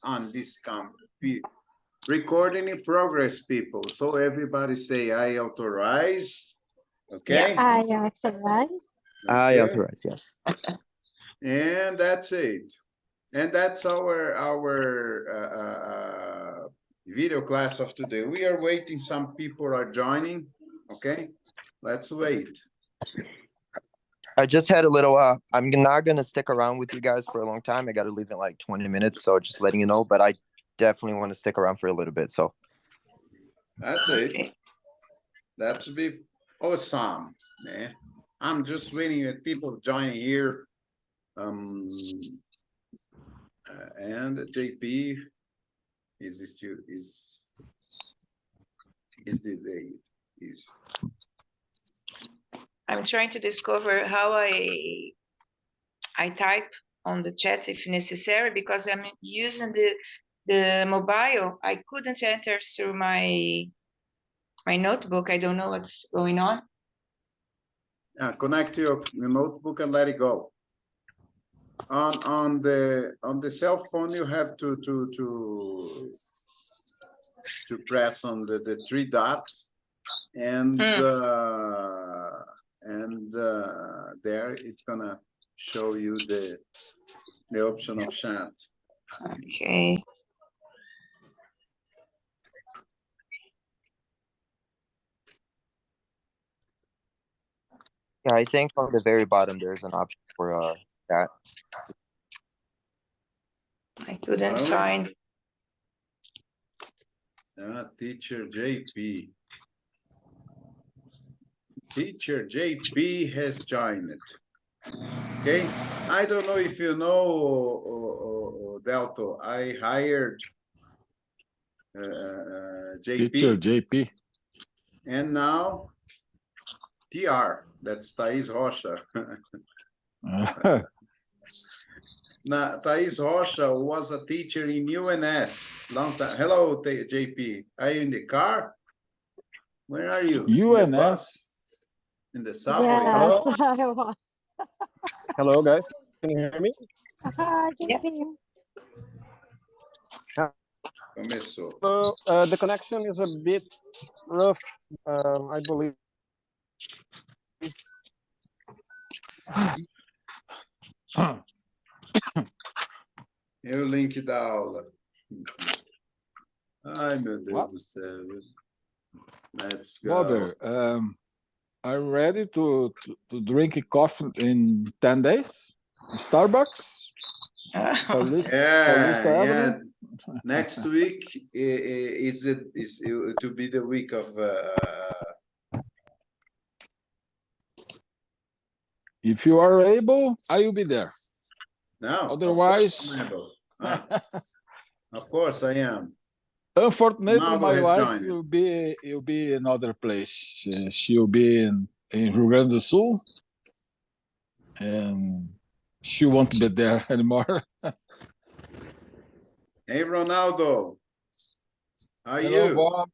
on this recording in progress, people. So everybody say, I authorize. Okay. Yeah. I authorize. I authorize, yes. And that's it. And that's our video class of today. We are waiting. Some people are joining. Okay. Let's wait. I just had a little, I'm not going to stick around with you guys for a long time. I got to leave in like 20 minutes. So just letting you know, but I definitely want to stick around for a little bit. So that's it. That's be awesome, man. I'm just waiting at people joining here. And JP is delayed. I'm trying to discover how I type on the chat if necessary, because I'm using the mobile. I couldn't enter through my notebook. I don't know what's going on. Connect to your notebook and let it go. On the cell phone, you have to press on the three dots, and there it's gonna show you the option of chat. Okay. yeah, I think on the very bottom there's an option for that. I couldn't find. Teacher JP. Teacher JP has joined it. Okay, I don't know if you know, Delto. I hired JP. Teacher JP. And now TR. That's Thais Rocha. Now, Thais Rocha was a teacher in UNS long time. Hello, JP. Are you in the car? Where are you? UNS. In the subway? Yes, I was. Hello, guys. Can you hear me? Hi, JP. Começou. So, the connection is a bit rough, I believe. É o link da aula. Ai, meu Deus do céu. Let's go. Robert, I'm ready to drink coffee in 10 days. Starbucks. Yeah. Next week is to be the week of. If you are able, I will be there. No. Otherwise, of course I am. Unfortunately, my wife will be in another place. She'll be in Rio Grande do Sul, and she won't be there anymore. Hey, Ronaldo. How are Hello, you? Bob.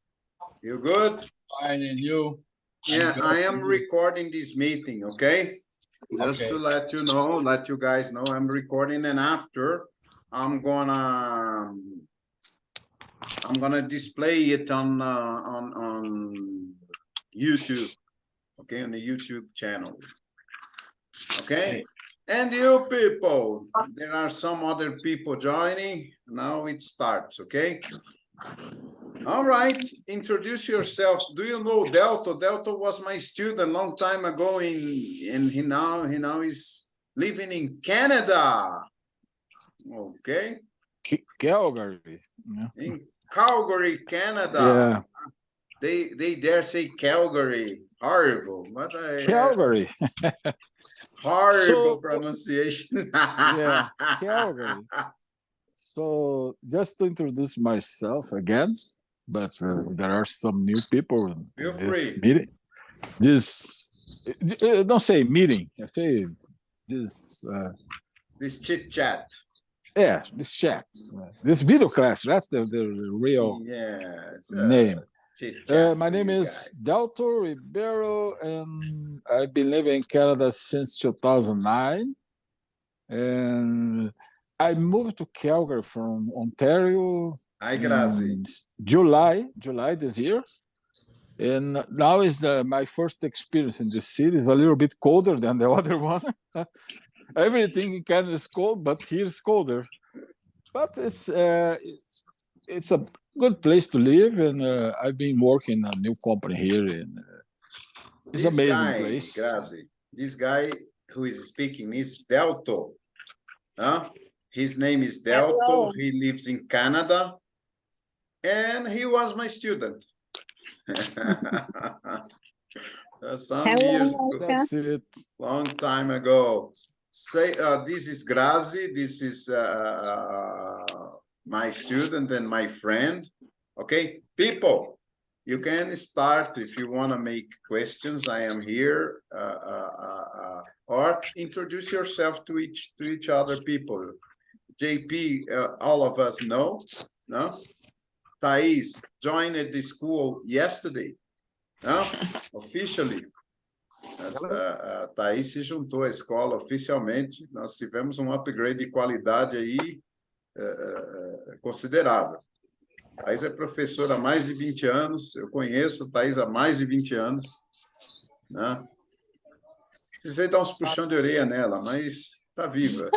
You good? Fine, and you? Yeah, I am recording this meeting, okay? Just to let you know, let you guys know, I'm recording, and after I'm gonna display it on YouTube, okay, on the YouTube channel, okay? And you people, there are some other people joining. Now it starts, okay? All right, introduce yourself. Do you know Delto? Delto was my student long time ago and he now is living in Canada. Okay. Calgary. In Calgary, Canada. Yeah. They dare say Calgary. Horrible. What Calgary. Horrible pronunciation. Yeah, Calgary. So just to introduce myself again, but there are some new people in this meeting. Don't say meeting. I say this. This chit chat. Yeah, this chat. This video class. That's the real name. My name is Delto Ribeiro, and I've been living in Canada since 2009. And I moved to Calgary from Ontario Hi, Grazi. in July this year. And now is my first experience in the city. It's a little bit colder than the other one. Everything in Canada is cold, but here it's colder. But it's a good place to live, and I've been working in a new company here, and it's an amazing place. Grazi, this guy who is speaking is Delto. Huh? His name is Delto. Hello. He lives in Canada, and he was my student. Some Hello, years ago. That's it. Long time ago. Say, this is Grazi. This is my student and my friend. Okay, people, you can start if you want to make questions. I am here, or introduce yourself to each other. People, JP, all of us know, no? Thais joined the school yesterday, no? Officially. Thais se juntou à escola oficialmente. Nós tivemos um upgrade de qualidade aí considerável. Thais é professora há mais de 20 anos. Eu conheço Thais há mais de 20 anos. Né? Precisei dar uns puxão de orelha nela, mas está viva.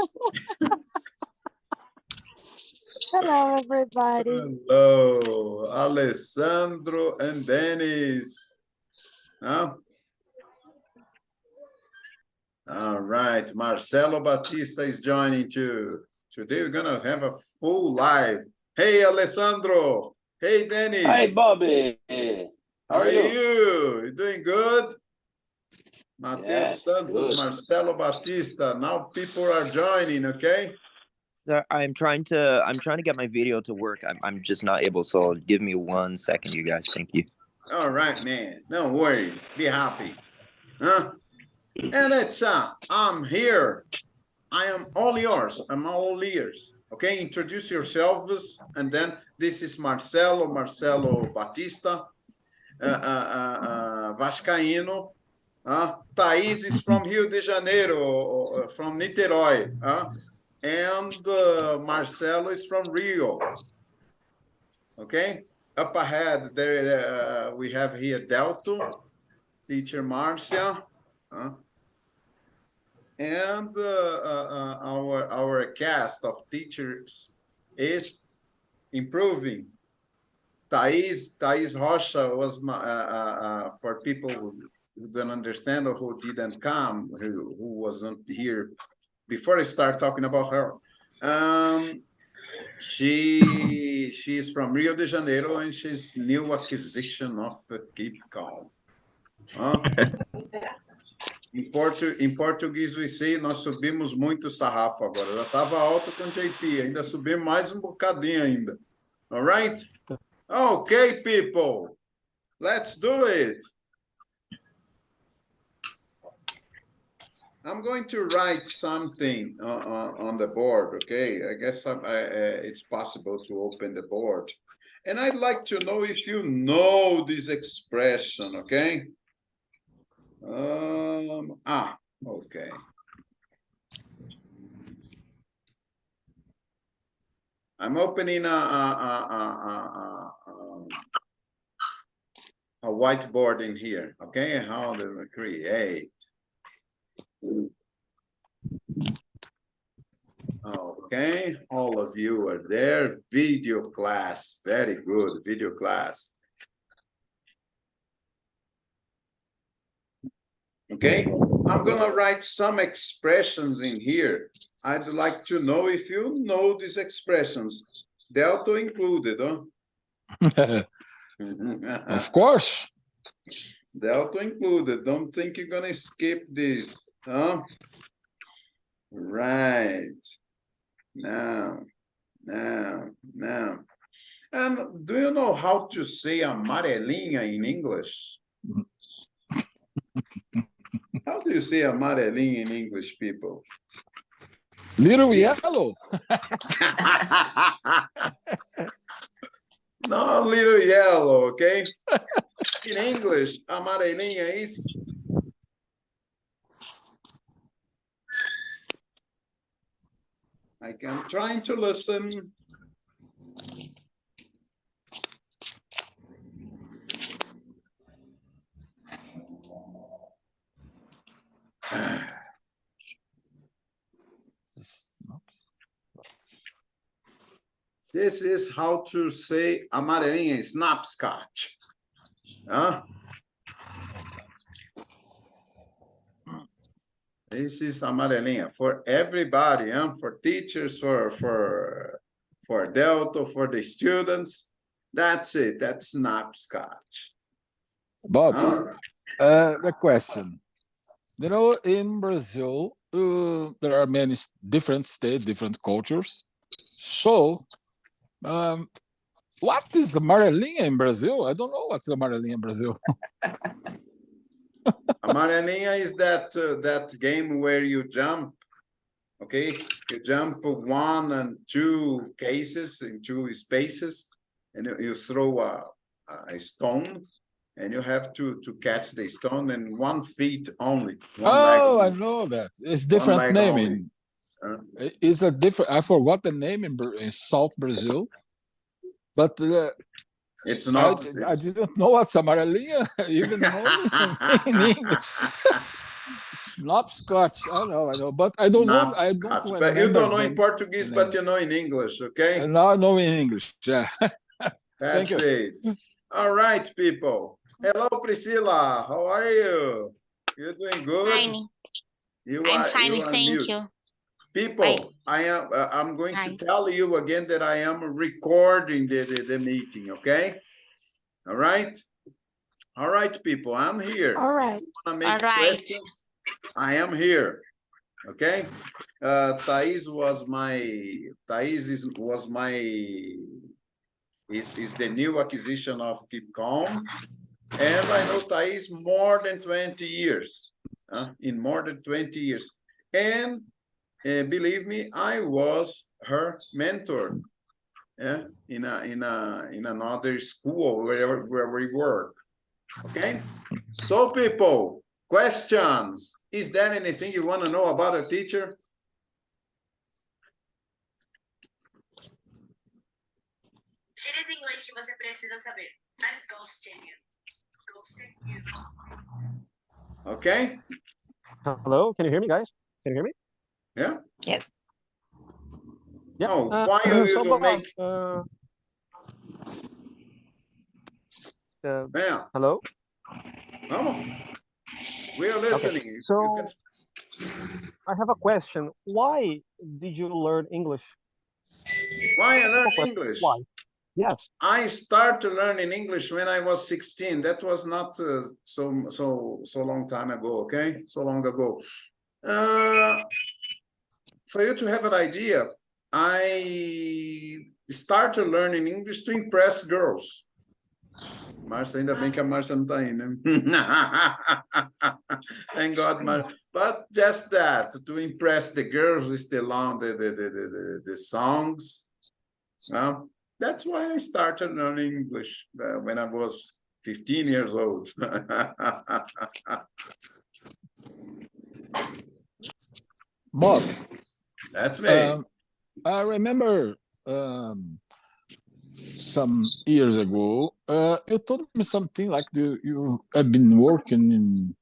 Hello, everybody. Hello, Alessandro and Dennis. Huh? All right, Marcelo Batista is joining too. Today we're gonna have a full live. Hey, Alessandro. Hey, Dennis. Hi, Bobby. How are you? You doing good? Mateus Yes, Santos, good. Marcelo Batista. Now people are joining, okay? I'm trying to get my video to work. I'm just not able. So give me 1 second, you guys. Thank you. All right, man. Don't worry. Be happy. Huh? And it's I'm here. I am all yours. I'm all ears. Okay, introduce yourselves, and then this is Marcelo Batista, Vascaíno. Thaís is from Rio de Janeiro, from Niterói. And Marcelo is from Rio. Okay, up ahead there we have here Delto, teacher Marcia. And our cast of teachers is improving. Thais Rocha was for people who don't understand or who didn't come, who wasn't here before I start talking about her. She's from Rio de Janeiro, and she's new acquisition of Keep Calm. Em português, we say, nós subimos muito sarrafo agora. Já estava alto com JP, ainda subimos mais um bocadinho ainda. All right? Okay, people. Let's do it. I'm going to write something on the board, okay? I guess it's possible to open the board. And I'd like to know if you know this expression, okay? Okay. I'm opening a whiteboard in here, okay? How do we create? Okay, all of you are there. Video class, very good, video class. Okay, I'm gonna write some expressions in here. I'd like to know if you know these expressions, Delta included, huh? Of course. Delta included. Don't think you're gonna skip this, huh? Right. Now. And do you know how to say amarelinha in English? How do you say amarelinha in English, people? Little yellow. No, little yellow, okay? In English, amarelinha is... I can't I'm trying to listen. This is how to say amarelinha, snapscotch. Huh? This is amarelinha for everybody, huh? For teachers, for Delta, for the students. That's it. That's snapscotch. Bob, Huh? the question. You know, in Brazil, there are many different states, different cultures. So, what is amarelinha in Brazil? I don't know what's amarelinha in Brazil. Amarelinha is that game where you jump. Okay, you jump 1 and 2 cases in 2 spaces, and you throw a stone, and you have to catch the stone in 1 feet only, 1 leg Oh, I only, know that. It's 1 different leg name only. in. It's a different. I forgot the name in South Brazil, but It's I not. didn't know what's amarelinha, even only in English. Snapscotch. I know, but I don't know. I don't Scotch, but you remember don't know in the Portuguese, but name. you know in English. Okay, And now I know in English. Yeah. Thank that's you. it. All right, people. Hello, Priscilla. How are you? You're doing good. Fine. You I'm are fine, thank mute. you. People, I'm going to Hi. tell you again that I am recording the meeting, okay? All right, people, I'm here. All right. Want to make All right. questions? I am here, okay? Thais is the new acquisition of Keep Calm, and I know Thais more than 20 years, in more than 20 years, and believe me, I was her mentor, in another school where we work. Okay, so people, questions. Is there anything you want to know about a teacher? Inglês que você precisa saber. I'm ghosting you. Ghosting you. Okay. Hello, can you hear me, guys? Can you hear me? Yeah. Yeah. Yeah. Oh, why you so don't Bob, make? Yeah. Hello. No. We are listening. Okay. So I have a question. Why did you learn English? Why I learn English? Why? Yes. I started learning English when I was 16. That was not so long time ago. Okay, so long ago. For you to have an idea, I started learning English to impress girls. Márcia, ainda bem que a Márcia não está aí, né? Thank God, Márcia. But just that, to impress the girls with the songs. That's why I started learning English when I was 15 years old. Bob. That's me. I remember some years ago, you told me something like you have been working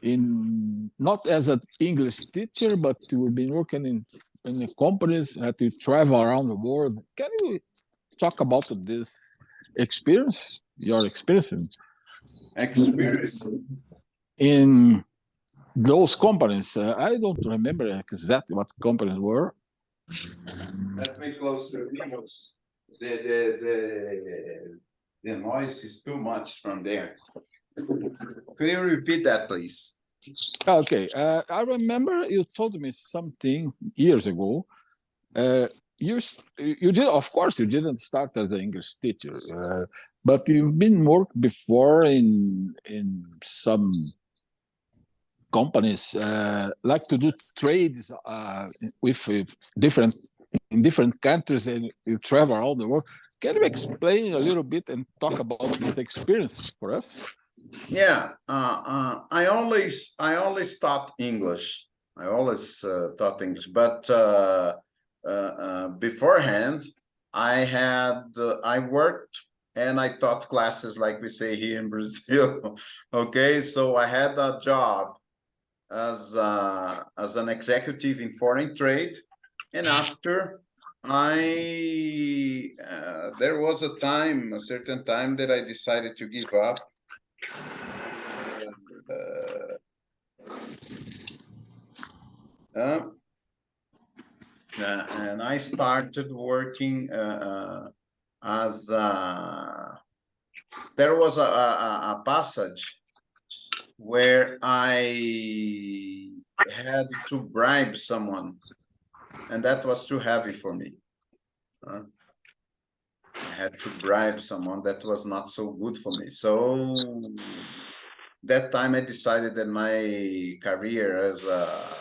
in not as an English teacher, but you've been working in the companies that you travel around the world. Can you talk about this experience, your experience in those companies? I don't remember exactly what companies were. Let me close the windows. The noise is too much from there. Can you repeat that, please? Okay, I remember you told me something years ago. You did, of course, you didn't start as an English teacher, but you've been worked before in some companies, like to do trades with different countries, and you travel around the world. Can you explain a little bit and talk about this experience for us? Yeah, I always taught English. I always taught English, but beforehand, I worked and I taught classes, like we say here in Brazil. Okay, so I had a job as an executive in foreign trade, and after there was a certain time that I decided to give up. And I started working as there was a passage where I had to bribe someone, and that was too heavy for me. I had to bribe someone that was not so good for me. So that time I decided that my career as a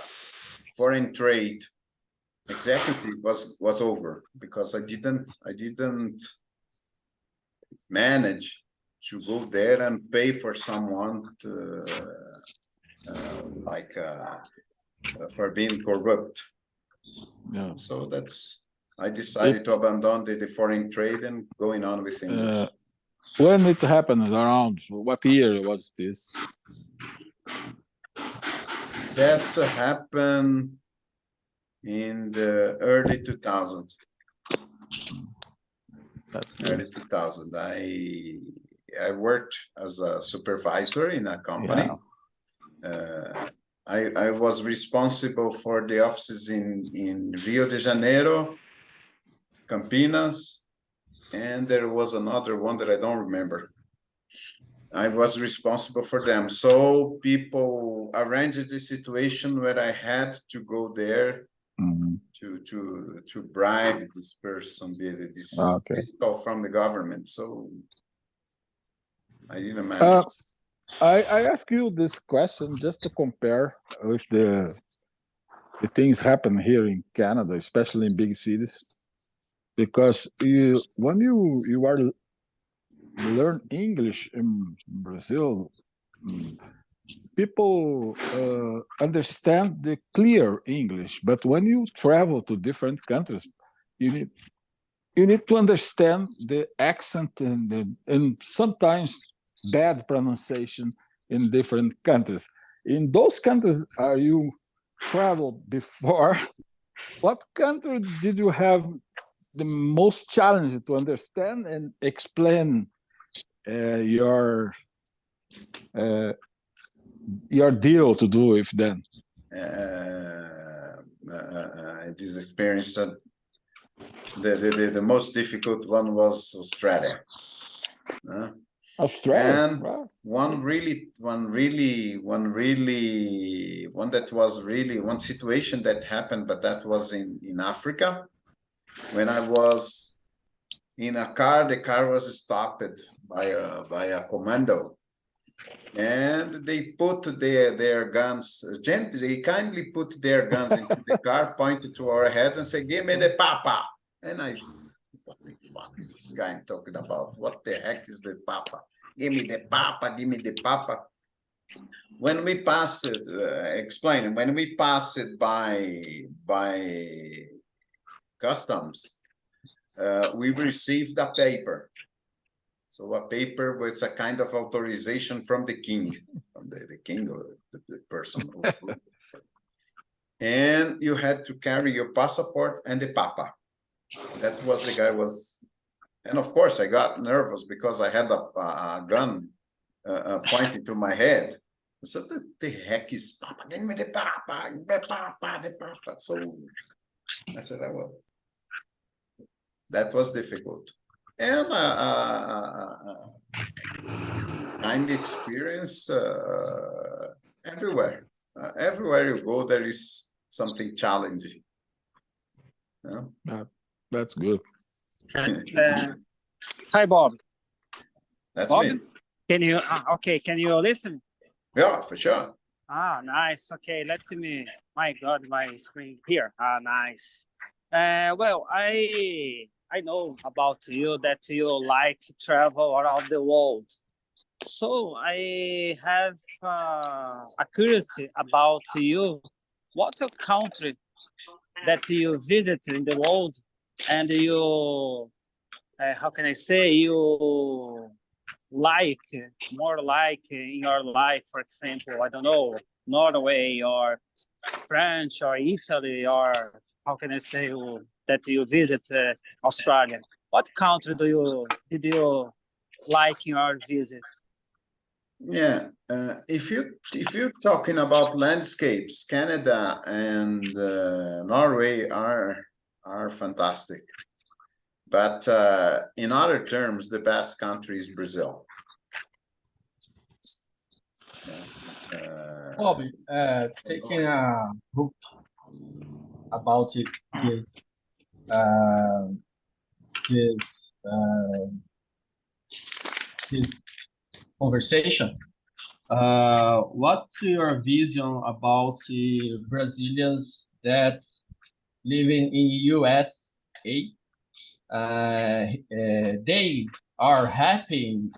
foreign trade executive was over, because I didn't manage to go there and pay for someone to, for being corrupt. Yeah. So I decided to abandon the foreign trade and going on with English. When it happened, around what year was this? That happened in the early 2000s. That's good. Early 2000. I worked as a supervisor in a company. Yeah. I was responsible for the offices in Rio de Janeiro, Campinas, and there was another one that I don't remember. I was responsible for them. So people arranged the situation where I had to go there to bribe this person, this fiscal from the government. So I didn't manage. I ask you this question just to compare with the things happen here in Canada, especially in big cities, because when you are learn English in Brazil, people understand the clear English, but when you travel to different countries, you need to understand the accent and sometimes bad pronunciation in different countries. In those countries, are you traveled before? What country did you have the most challenge to understand and explain your deal to do with them? This experience, the most difficult one was Australia. Australia. And wow. one situation that happened, but that was in Africa. When I was in a car, the car was stopped by a commando, and they put their guns gently. They kindly put their guns into the car, pointed to our heads, and said, "Give me the papa." And what the fuck is this guy talking about? What the heck is the papa? Give me the papa, give me the papa. When we passed it, explain, when we passed it by customs, we received a paper. So a paper with a kind of authorization from the king, from the king or the person. And you had to carry your passport and the papa. That was the guy was, and of course I got nervous because I had a gun pointed to my head. So the heck is papa? Give me the papa, the papa, the papa. So I said, I will. That was difficult. And kind experience everywhere. Everywhere you go, there is something challenging. Yeah? That's good. Hi, Bob. That's Bob? me. Can you, okay, can you listen? Yeah, for sure. Nice. Okay, let me, my God, my screen here. Nice. Well, I know about you that you like travel around the world. So I have a curiosity about you. What country that you visit in the world, and you, how can I say, you like more like in your life, for example, I don't know, Norway or French or Italy, or how can I say that you visit Australia? What country did you like in your visit? Yeah, if you're talking about landscapes, Canada and Norway are fantastic. But in other terms, the best country is Brazil. Bobby, taking a look about his uh, his uh, his conversation. What's your vision about the Brazilians that living in USA? They are happy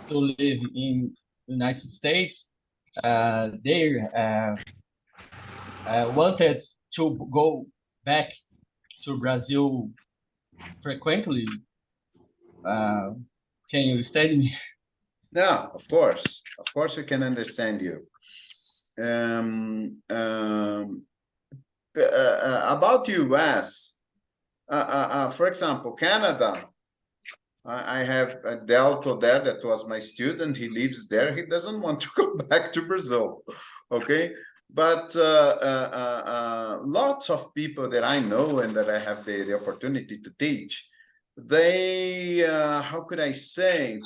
to live in United States. They wanted to go back to Brazil frequently. Can you understand me? No, of course we can understand you. About US, for example, Canada. I have a Delto there that was my student. He lives there. He doesn't want to go back to Brazil. Okay. But lots of people that I know and that I have the opportunity to teach, they, how could I say,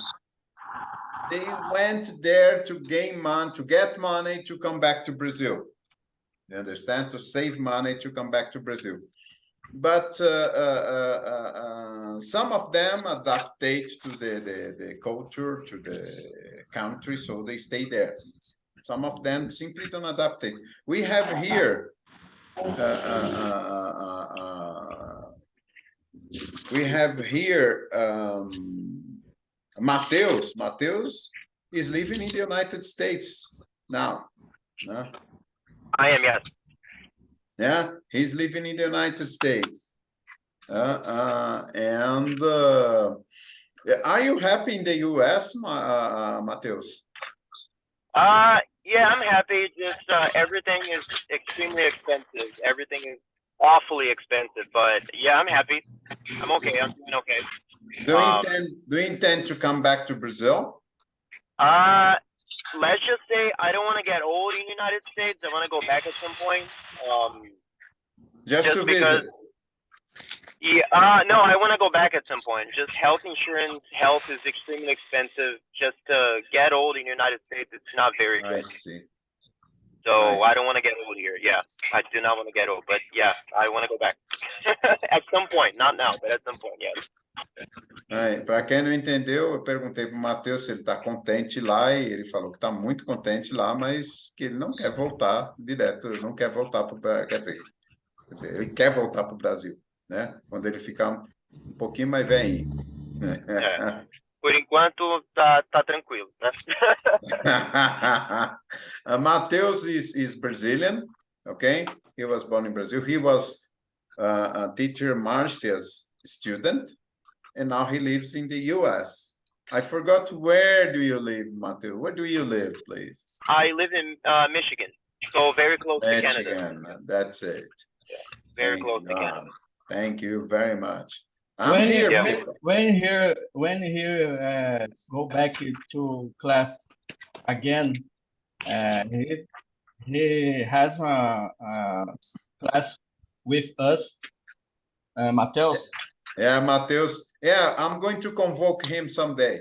they went there to gain money, to get money, to come back to Brazil. You understand? To save money, to come back to Brazil. But some of them adaptate to the culture, to the country, so they stay there. Some of them simply don't adapt it. We have here, Mateus. Mateus is living in the United States now. No? I am, yes. Yeah, he's living in the United States. And are you happy in the US, Mateus? Yeah, I'm happy. Just everything is extremely expensive. Everything is awfully expensive. But yeah, I'm happy. I'm okay. I'm doing okay. Do you intend to come back to Brazil? Let's just say I don't want to get old in the United States. I want to go back at some point. Just to because, visit. Yeah. No, I want to go back at some point. Just health insurance. Health is extremely expensive. Just to get old in the United States, it's not very good. I see. So I don't want to get old here. Yeah, I do not want to get old. But yeah, I want to go back at some point. Not now, but at some point, yes. Para quem não entendeu, eu perguntei para o Matheus se ele está contente lá e ele falou que está muito contente lá, mas que ele não quer voltar direto, não quer voltar para quer dizer, ele quer voltar para o Brasil, né? Quando ele ficar um pouquinho mais velhinho. Por enquanto tá tranquilo, né? Matheus is Brazilian, okay? He was born in Brazil. He was a teacher Marcia's student, and now he lives in the US. I forgot, where do you live, Matheus? Where do you live, please? I live in Michigan, so very close to Canada. That's it. Yeah, very close to Canada. Thank you very much. When he go back to class again, he has a class with us, Mateus. Yeah, Mateus. Yeah, I'm going to convoke him someday.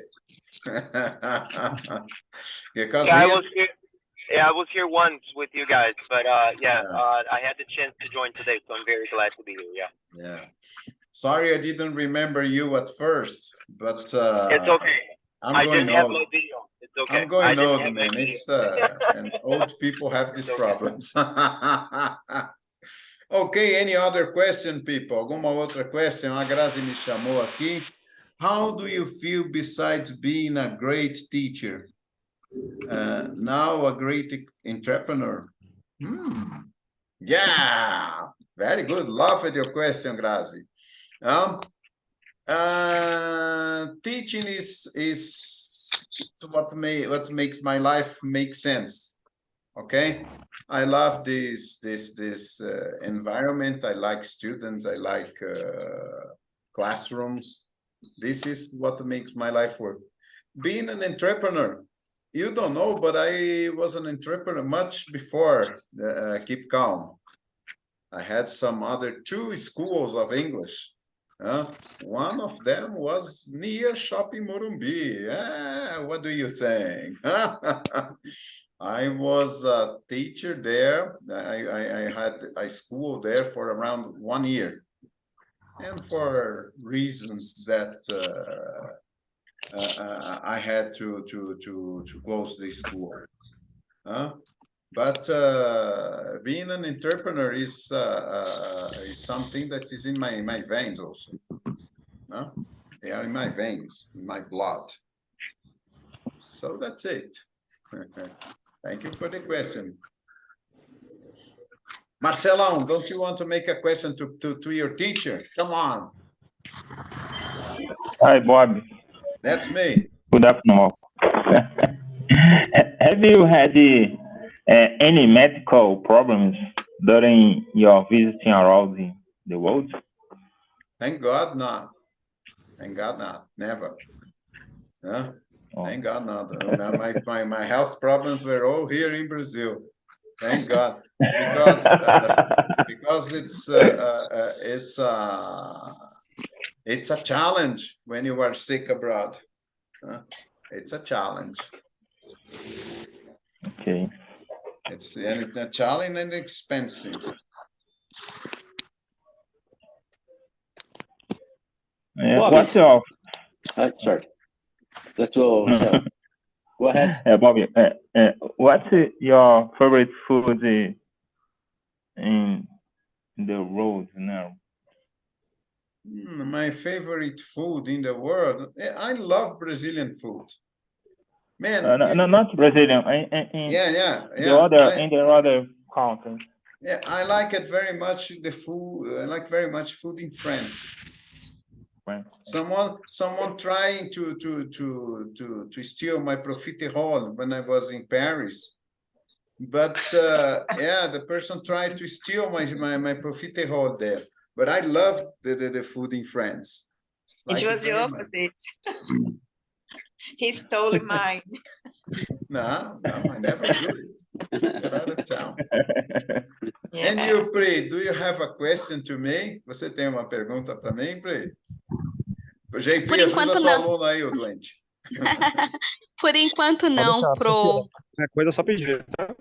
Because I was here once with you guys, but I had the chance to join today, so I'm very glad to be here. Yeah. Sorry, I didn't remember you at first, but it's okay. I didn't have no video. It's okay. I'm going old, man. It's and old people have these problems. Okay, any other question, people? Alguma outra question? A Grazi me chamou aqui. How do you feel besides being a great teacher? Now a great entrepreneur? Yeah. Very good. Love at your question, Grazi. Teaching is what makes my life make sense. Okay, I love this environment. I like students. I like classrooms. This is what makes my life work. Being an entrepreneur, you don't know, but I was an entrepreneur much before Keep Calm. I had some other 2 schools of English. One of them was near Shopping Morumbi. What do you think? I was a teacher there. I had a school there for around 1 year. And for reasons that I had to close the school. But being an entrepreneur is something that is in my veins also. They are in my veins, in my blood. So that's it. Thank you for the question. Marcelão, don't you want to make a question to your teacher? Come on. Hi, Bob. That's me. Good afternoon. Have you had any medical problems during your visiting around the world? Thank God not. Thank God not. Never. Huh? Oh. Thank God not. My health problems were all here in Brazil. Thank God, because it's a challenge when you are sick abroad. It's a challenge. Okay. It's a challenge and expensive. What's your? Sorry. Let's go. Marcelo. Go ahead. Bobby, what's your favorite food in the world now? My favorite food in the world. I love Brazilian food. Man, no, not Brazilian. Yeah. In the other countries. Yeah, I like it very much. The food. I like very much food in France. Right. Someone trying to steal my profiterole when I was in Paris. But yeah, the person tried to steal my profiterole there. But I love the food in France. It was the opposite. He stole mine. No, I never do it. Get out of town. Yeah. And you, Pri, do you have a question to me? Você tem uma pergunta para mim, Pri? JP, ajuda sua aluna aí, o doente. Por enquanto não, pro. É coisa só pedir, tá?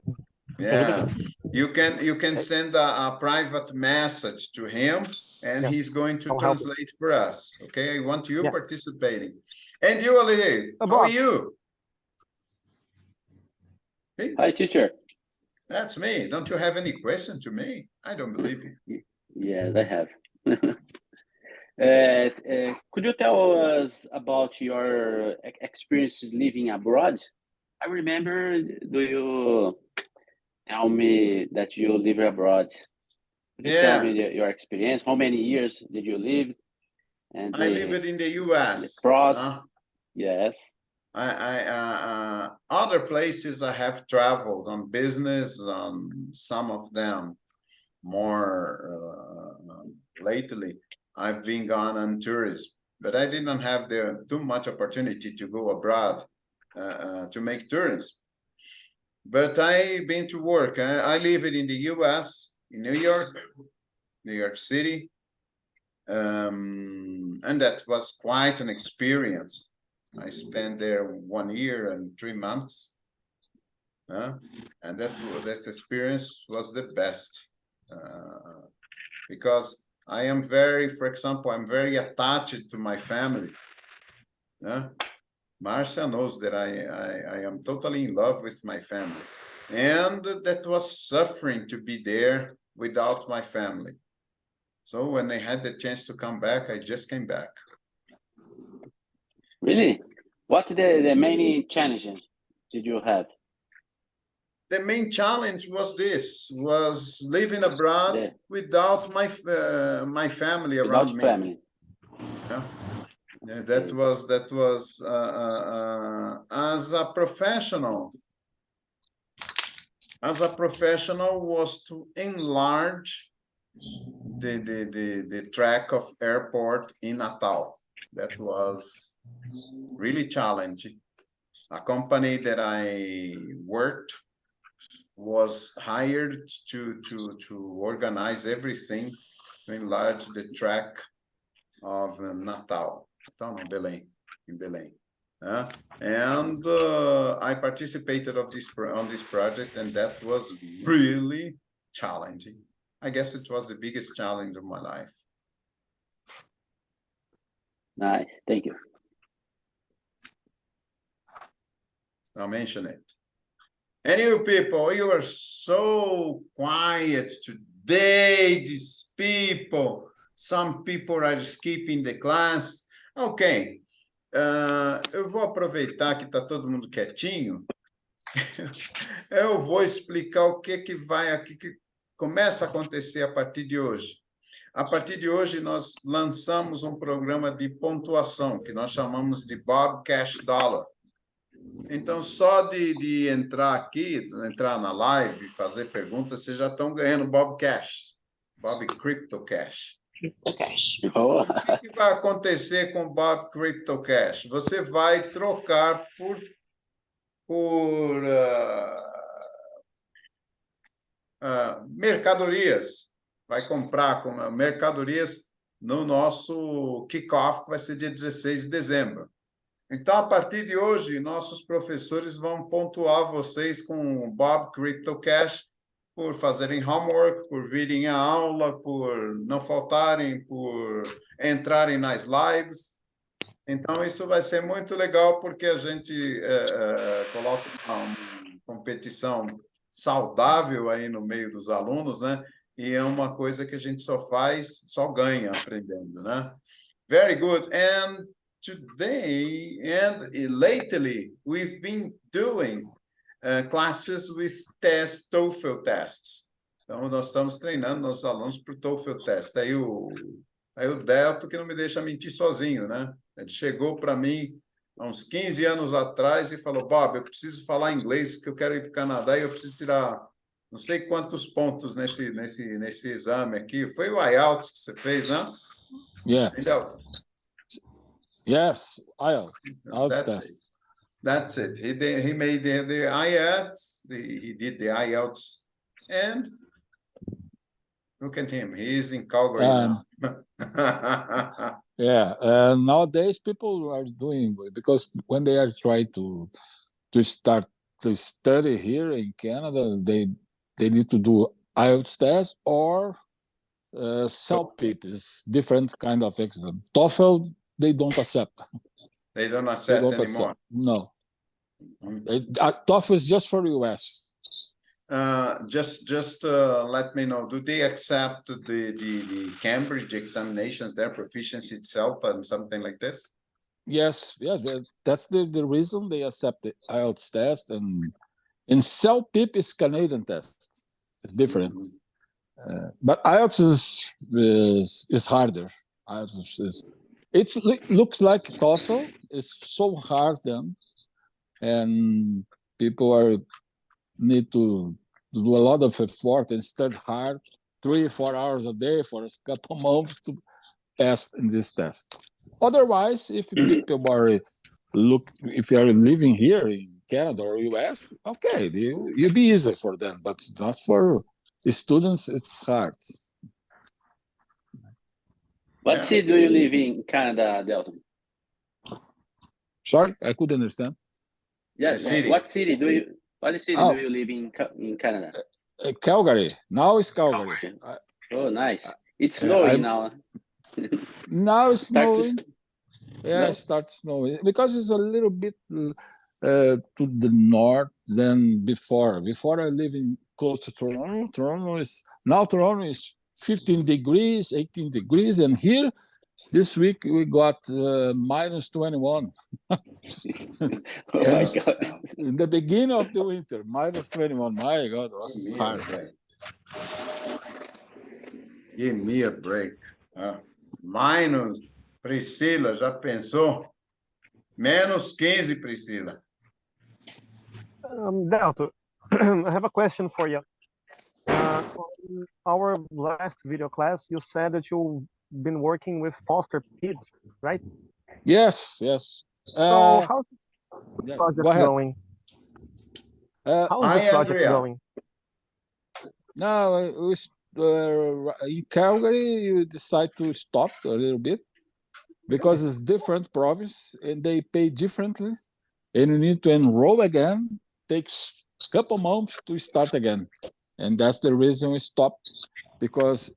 Yeah, you can send a private message to him, and he's going to translate for us. Okay, I want you participating. And you, Ali, how are you? Hey? Hi, teacher. That's me. Don't you have any question to me? I don't believe you. Yes, I have. Could you tell us about your experience living abroad? I remember, do you tell me that you live abroad? Could you tell me your experience? How many years did you live? And I lived in the U.S. Yes. I other places I have traveled on business, some of them more lately. I've been gone on tourism, but I didn't have too much opportunity to go abroad to make tourism. But I've been to work. I lived in the U.S., in New York City, and that was quite an experience. I spent there 1 year and 3 months, and that experience was the best because I am for example, I'm very attached to my family. Marcia knows that I am totally in love with my family, and that was suffering to be there without my family. So when I had the chance to come back, I just came back. Really? What the main challenges did you have? the main challenge was living abroad Yeah. without my family Without around me. family. Yeah. Yeah, that was as a professional. As a professional, was to enlarge the track of airport in Natal. That was really challenging. A company that I worked was hired to organize everything to enlarge the track of Natal. Natal, no, Belém, in Belém. And I participated on this project, and that was really challenging. I guess it was the biggest challenge of my life. Nice, thank you. I'll mention it. And you people, you are so quiet today, these people. Some people are skipping the class. Ok, eu vou aproveitar que está todo mundo quietinho. Eu vou explicar o que vai aqui, que começa a acontecer a partir de hoje. A partir de hoje, nós lançamos um programa de pontuação, que nós chamamos de Bob Cash Dollar. Então, só de entrar aqui, entrar na live e fazer perguntas, vocês já estão ganhando Bob Cash, Bob Crypto Cash. Crypto Cash. O que vai acontecer com Bob Crypto Cash? Você vai trocar por mercadorias. Vai comprar com mercadorias no nosso kickoff, que vai ser dia 16 de dezembro. Então, a partir de hoje, nossos professores vão pontuar vocês com Bob Crypto Cash por fazerem homework, por virem à aula, por não faltarem, por entrarem nas lives. Então, isso vai ser muito legal, porque a gente coloca uma competição saudável aí no meio dos alunos, né? E é uma coisa que a gente só ganha aprendendo, né? Very good. And today and lately, we've been doing classes with TOEFL tests. Então, nós estamos treinando nossos alunos para o TOEFL test. Aí o Delto, que não me deixa mentir sozinho, né? Ele chegou para mim há uns 15 anos atrás e falou, Bob, eu preciso falar inglês, porque eu quero ir para o Canadá e eu preciso tirar não sei quantos pontos nesse exame aqui. Foi o IELTS que você fez, né? Yeah. Entendeu? Yes, IELTS test. That's it. He made the IELTS. He did the IELTS, and look at him. He's in Calgary now. Yeah, nowadays people are doing, because when they are trying to start to study here in Canada, they need to do IELTS test or CELP. It's different kind of exam. TOEFL, they don't accept. They don't accept anymore. No. TOEFL is just for US. Just let me know. Do they accept the Cambridge examinations, their proficiency itself, and something like this? Yes. That's the reason they accept the IELTS test, and in CELP is Canadian test. It's different. But IELTS is harder. IELTS it looks like TOEFL. It's so hard then, and people need to do a lot of effort and study hard, 3-4 hours a day for a couple months to pass in this test. Otherwise, if people are if you are living here in Canada or US, okay, you'll be easy for them, but not for students. It's hard. What city do you live in Canada, Delton? Sorry, I couldn't understand. Yes, what city do you live in Canada? Calgary. Now it's Calgary. Oh, nice. It's snowing now. Now it's snowing. Yeah, it starts snowing because it's a little bit to the north than before. Before I live close to Toronto. Toronto is 15 degrees, 18 degrees, and here This week we got minus 21. Oh And my it's God. in the beginning of the winter, minus 21. My God, it was hard. Give me a break. Minus, Priscila, já pensou? Menos 15, Priscila. Delto, I have a question for you. On our last video class, you said that you've been working with foster kids, right? Yes, yes. So how's this Yeah, project go ahead. going? How is this project Andrea. going? Now, in Calgary, you decide to stop a little bit because it's different province and they pay differently, and you need to enroll again. Takes a couple months to start again, and that's the reason we stopped, because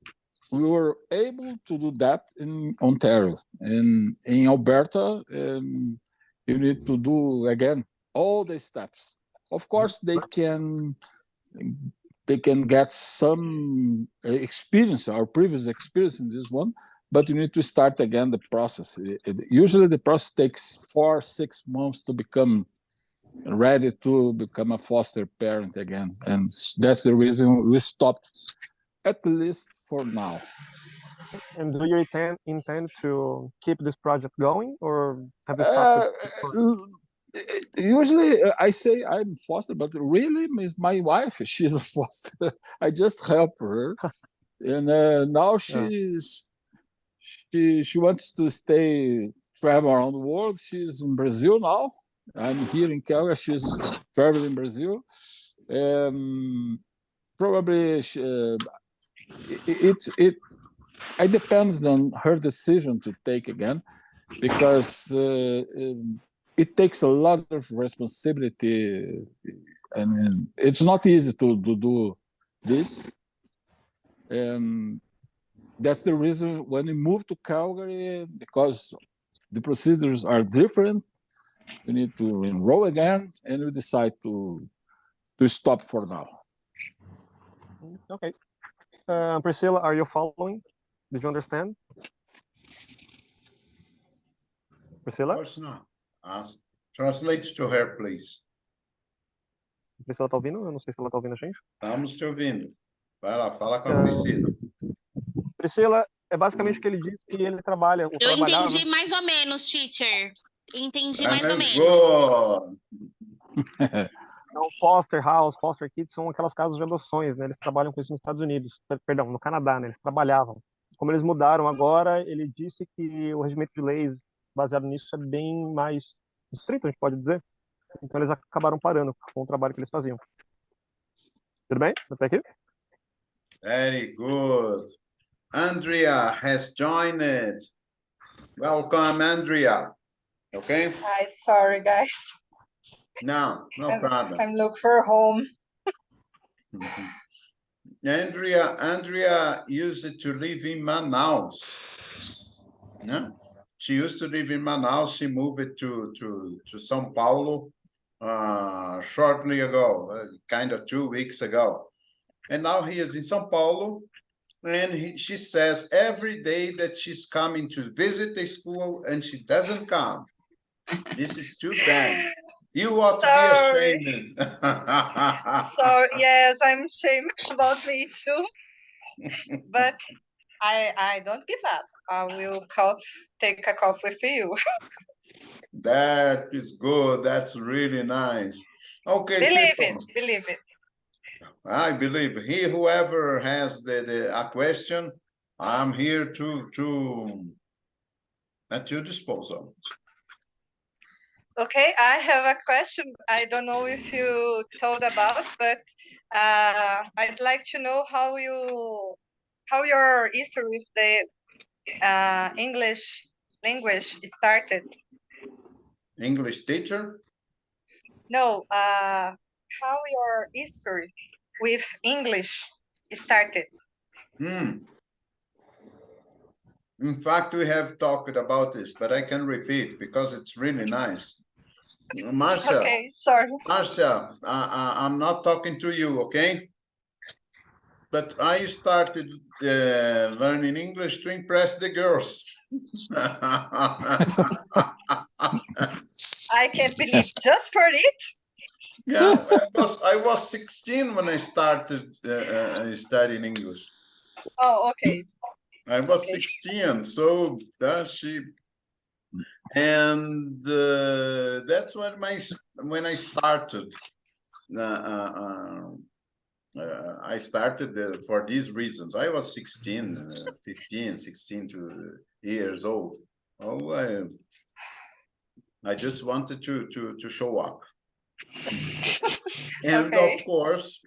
we were able to do that in Ontario. And in Alberta, you need to do again all the steps. Of course, they can get some experience, our previous experience in this one, but you need to start again the process. Usually the process takes 4 or 6 months to become ready to become a foster parent again. And that's the reason we stopped, at least for now. And do you intend to keep this project going, or have you stopped it? Usually I say I'm foster, but really is my wife. She's a foster. I just help her, and now she wants to travel around the world. She's in Brazil now. I'm here in Calgary. She's traveling in Brazil. Probably it depends on her decision to take again, because it takes a lot of responsibility, and it's not easy to do this. That's the reason when we moved to Calgary, because the procedures are different, we need to enroll again, and we decide to stop for now. Okay. Priscilla, are you following? Did you understand? Priscilla? Of course not. Translate to her, please. Priscila tá ouvindo? Eu não sei se ela tá ouvindo a gente. Estamos te ouvindo. Vai lá, fala com a Priscila. Priscila, é basicamente o que ele disse, que ele trabalha. Eu entendi mais ou menos, teacher. Entendi mais ou menos. Good. Então, foster house, foster kids são aquelas casas de adoções, né? Eles trabalham com isso nos Estados Unidos, perdão, no Canadá, né? Eles trabalhavam. Como eles mudaram agora, ele disse que o regimento de leis baseado nisso é bem mais estrito, a gente pode dizer. Então eles acabaram parando com o trabalho que eles faziam. Tudo bem? Até aqui? Very good. Andrea has joined. Welcome, Andrea. Okay? Hi, sorry, guys. No problem. I'm looking for home. Andrea used to live in Manaus. Yeah? She used to live in Manaus. She moved to São Paulo shortly ago, kind of 2 weeks ago. And now he is in São Paulo, and she says every day that she's coming to visit the school and she doesn't come. This is too bad. You ought to be ashamed. So yes, I'm ashamed about me too. But I don't give up. I will take a coffee with you. That is good. That's really nice. Okay, Believe it. I believe whoever has a question, I'm here to at your disposal. Okay, I have a question. I don't know if you told about, but I'd like to know how your history with the English language started. English teacher? No, how your history with English started. In fact, we have talked about this, but I can repeat because it's really nice. Marcia. Okay, sorry. Marcia, I'm not talking to you, okay? but I started learning English to impress the girls. I can't believe just for it. Yeah, I was 16 when I started studying English. Oh, okay. I was Okay. 16, so that's when I started. I started for these reasons. I was 16, 15, 16 years old. Oh, I just wanted to show up. And Okay. of course,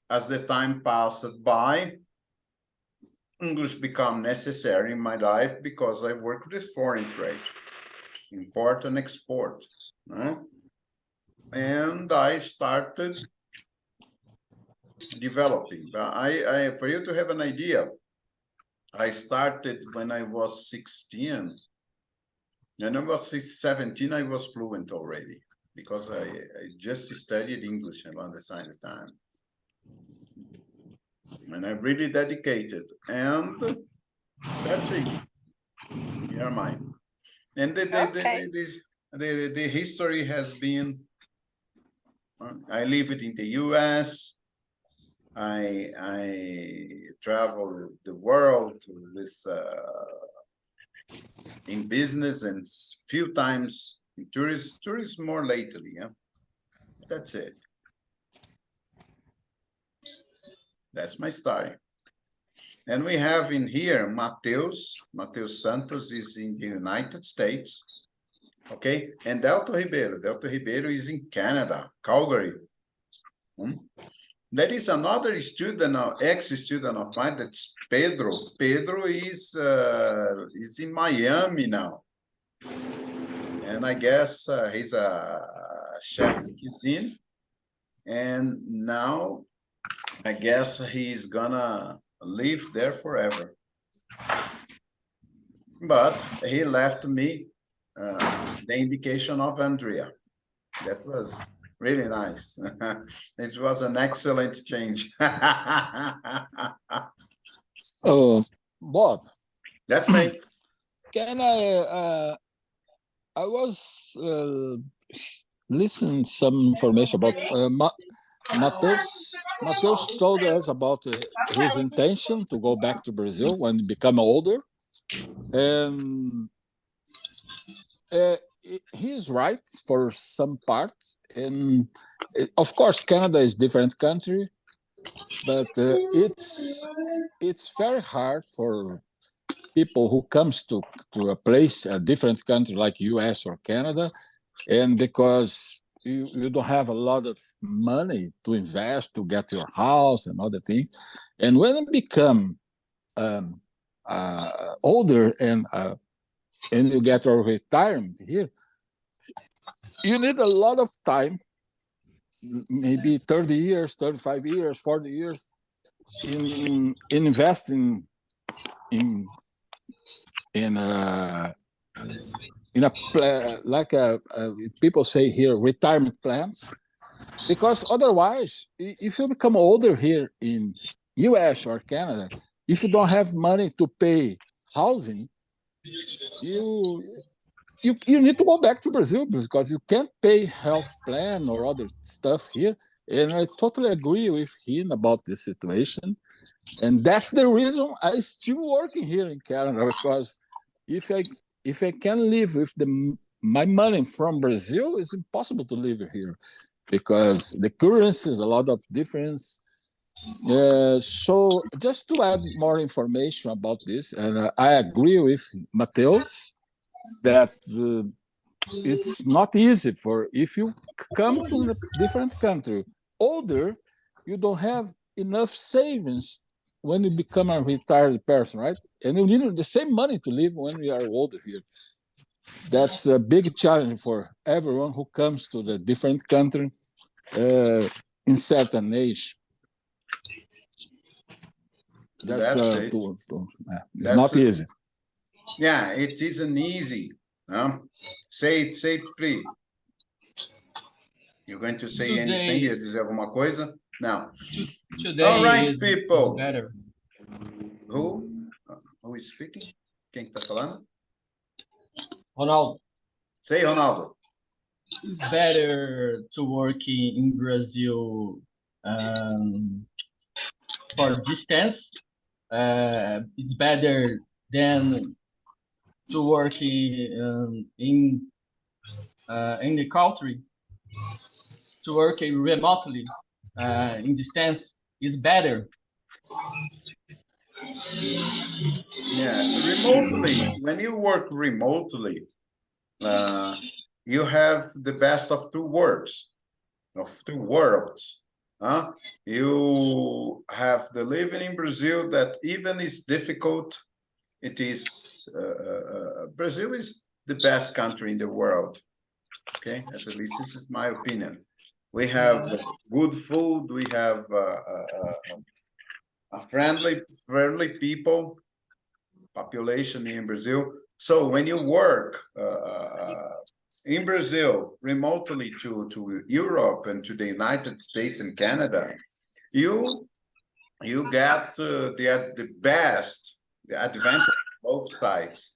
as the time passed by, English became necessary in my life because I work with foreign trade, import and export. And I started developing. For you to have an idea, I started when I was 16. When I was 17, I was fluent already because I just studied English around the same time. And I really dedicated. And that's it. You're mine. And the history has been, I lived in the US. I traveled the world with in business and few times in tourism more lately. Yeah, that's it. That's my story. And we have in here Mateus Santos is in the United States. Okay, and Delto Ribeiro is in Canada, Calgary. There is another student, ex-student of mine, that's Pedro. Pedro is in Miami now. And I guess he's a chef de cuisine. And now I guess he's gonna live there forever. But he left me the indication of Andrea. That was really nice. It was an excellent change. Oh, Bob. That's me. Can I was listening some information about Mateus. Mateus told us about his intention to go back to Brazil when he become older, and he's right for some parts. And of course, Canada is different country, but it's very hard for people who comes to a place, a different country like US or Canada, and because you don't have a lot of money to invest to get your house and other things. And when you become older and you get your retirement here, you need a lot of time, maybe 30 years, 35 years, 40 years in investing in people say here, retirement plans, because otherwise, if you become older here in US or Canada, if you don't have money to pay housing, you need to go back to Brazil because you can't pay health plan or other stuff here. And I totally agree with him about this situation. And that's the reason I'm still working here in Canada, because if I can live with my money from Brazil, it's impossible to live here because the currency is a lot of difference. So just to add more information about this, and I agree with Mateus that it's not easy for if you come to a different country older, you don't have enough savings when you become a retired person, right? And you need the same money to live when you are older here. That's a big challenge for everyone who comes to the different country in certain age. That's it. It's not easy. Yeah, it isn't easy. Say it, Pri. You're going to say anything? Ia dizer alguma coisa? Now, Today all right, is people. better. Who is speaking? Quem que tá falando? Ronaldo, Say, Ronaldo. it's better to work in Brazil for distance. It's better than to work in the country. To work remotely in distance is better. Yeah, remotely, when you work remotely, you have the best of two worlds. Huh? You have the living in Brazil that even is difficult. It is Brazil is the best country in the world. Okay, at least this is my opinion. We have good food. We have a friendly people, population in Brazil. So when you work in Brazil remotely to Europe and to the United States and Canada, you get the best, the advantage of both sides.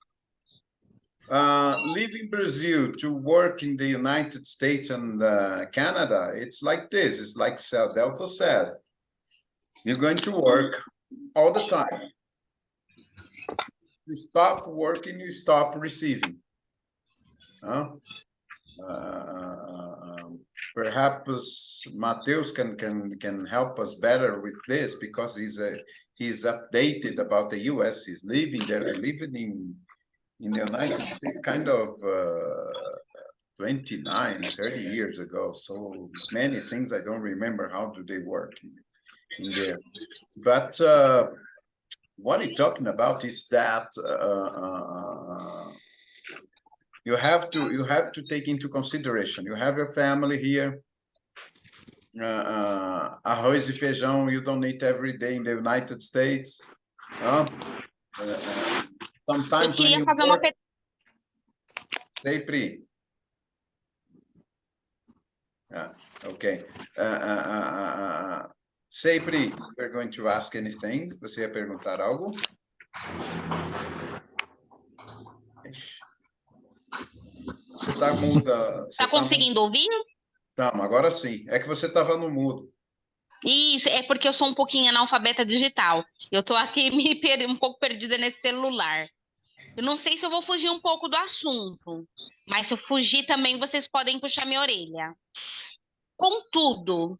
Leaving Brazil to work in the United States and Canada, it's like this. It's like Delta said. You're going to work all the time. You stop working, you stop receiving. Perhaps Mateus can help us better with this because he's updated about the US. He's living there, living in the United States kind of 29, 30 years ago. So many things I don't remember how do they work in there. But what he's talking about is that you have to take into consideration. You have your family here. Arroz e feijão you don't eat every day in the United States. Sometimes when you work, Pri. Okay. Sei, Pri, we're going to ask anything. Você ia perguntar algo? Você está muda. Tá conseguindo ouvir? Estamos, agora sim. É que você estava no mudo. Isso, é porque eu sou um pouquinho analfabeta digital. Eu tô aqui um pouco perdida nesse celular. Eu não sei se eu vou fugir um pouco do assunto, mas se eu fugir também, vocês podem puxar minha orelha. Contudo,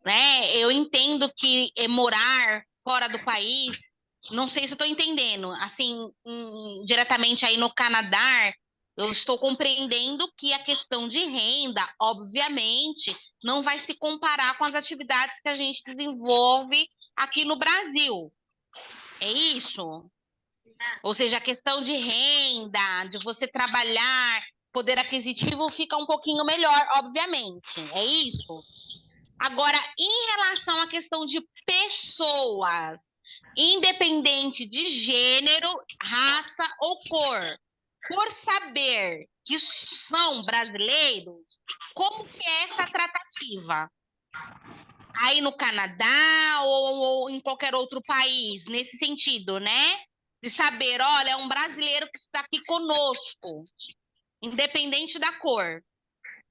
né, eu entendo que morar fora do país, não sei se eu estou entendendo, assim, diretamente aí no Canadá, eu estou compreendendo que a questão de renda, obviamente, não vai se comparar com as atividades que a gente desenvolve aqui no Brasil. É isso? Ou seja, a questão de renda, de você trabalhar, poder aquisitivo fica um pouquinho melhor, obviamente. É isso? Agora, em relação à questão de pessoas, independente de gênero, raça ou cor, por saber que são brasileiros, como que é essa tratativa? Aí no Canadá ou em qualquer outro país, nesse sentido, né? De saber, olha, é um brasileiro que está aqui conosco, independente da cor,